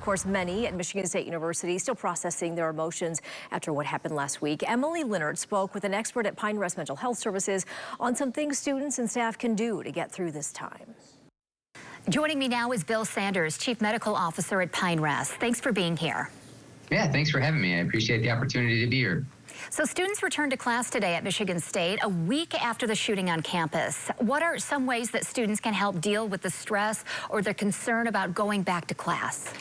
course, many at Michigan State University still processing their emotions after what happened last week. Emily Leonard spoke with an expert at Pine Rest Mental Health Services on some things students and staff can do to get through this time. Joining me now is Bill Sanders, Chief Medical Officer at Pine Rest. Thanks for being here. Yeah, thanks for having me. I appreciate the opportunity to be here. So students returned to class today at Michigan State, a week after the shooting on campus. What are some ways that students can help deal with the stress or the concern about going back to class?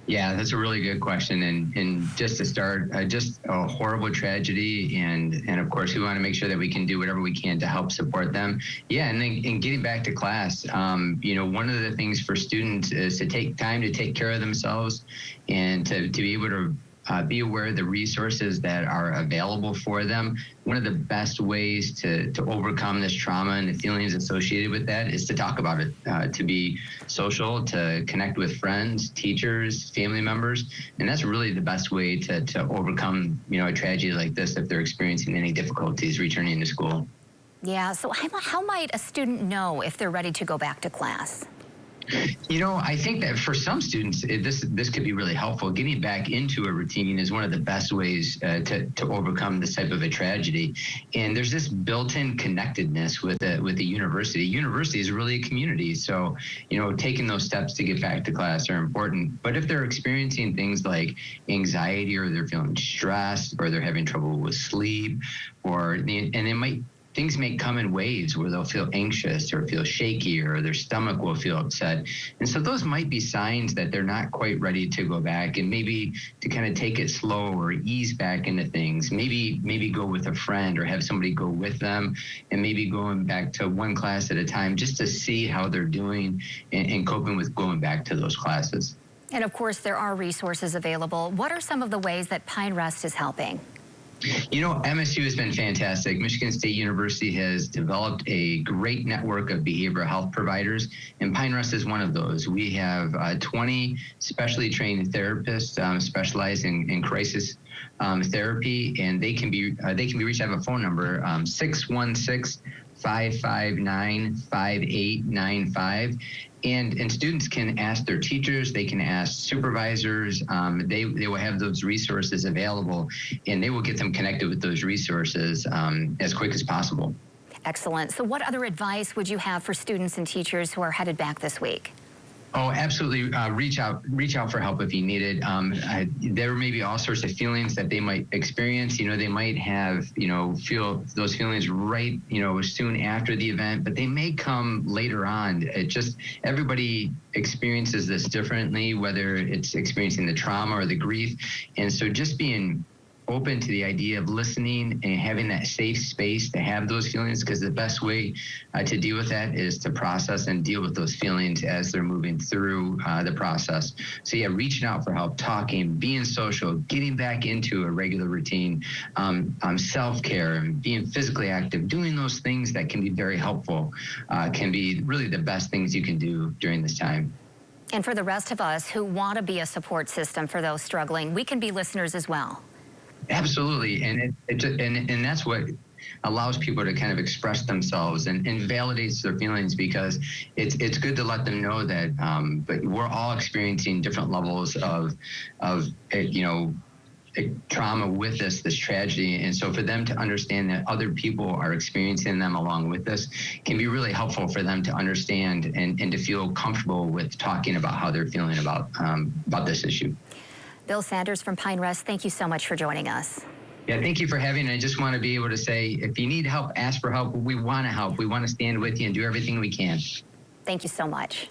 Yeah, that's a really good question. And just to start, just a horrible tragedy. And of course, we want to make sure that we can do whatever we can to help support them. Yeah, and then in getting back to class, one of the things for students is to take time to take care of themselves and to be able to be aware of the resources that are available for them. One of the best ways to overcome this trauma and the feelings associated with that is to talk about it, to be social, to connect with friends, teachers, family members. And that's really the best way to overcome, a tragedy like this if they're experiencing any difficulties returning to school. Yeah, so how might a student know if they're ready to go back to class? I think that for some students, this could be really helpful. Getting back into a routine is one of the best ways to overcome this type of a tragedy. And there's this built-in connectedness with the university. University is really a community. So, taking those steps to get back to class are important. But if they're experiencing things like anxiety, or they're feeling stressed, or they're having trouble with sleep, things may come in waves where they'll feel anxious or feel shaky, or their stomach will feel upset. And so those might be signs that they're not quite ready to go back, and maybe to kind of take it slow or ease back into things. Maybe go with a friend or have somebody go with them, and maybe going back to one class at a time just to see how they're doing and coping with going back to those classes. And of course, there are resources available. What are some of the ways that Pine Rest is helping? MSU has been fantastic. Michigan State University has developed a great network of behavioral health providers, and Pine Rest is one of those. We have 20 specially trained therapists specialized in crisis therapy, and they can be reached. I have a phone number, 616-559-5895. And students can ask their teachers, they can ask supervisors, they will have those resources available, and they will get them connected with those resources as quick as possible. Excellent. So what other advice would you have for students and teachers who are headed back this week? Oh, absolutely. Reach out for help if you need it. There may be all sorts of feelings that they might experience. They might have, feel those feelings right, soon after the event, but they may come later on. Everybody experiences this differently, whether it's experiencing the trauma or the grief. And so just being open to the idea of listening and having that safe space to have those feelings, because the best way to deal with that is to process and deal with those feelings as they're moving through the process. So yeah, reaching out for help, talking, being social, getting back into a regular routine, self-care, and being physically active, doing those things that can be very helpful, can be really the best things you can do during this time. And for the rest of us who want to be a support system for those struggling, we can be listeners as well. Absolutely, and that's what allows people to kind of express themselves and validates their feelings, because it's good to let them know that but we're all experiencing different levels of trauma with this tragedy, and so for them to understand that other people are experiencing them along with this can be really helpful for them to understand and to feel comfortable with talking about how they're feeling about this issue. Bill Sanders from Pine Rest, thank you so much for joining us. Yeah, thank you for having me. I just want to be able to say, if you need help, ask for help. We want to help. We want to stand with you and do everything we can. Thank you so much.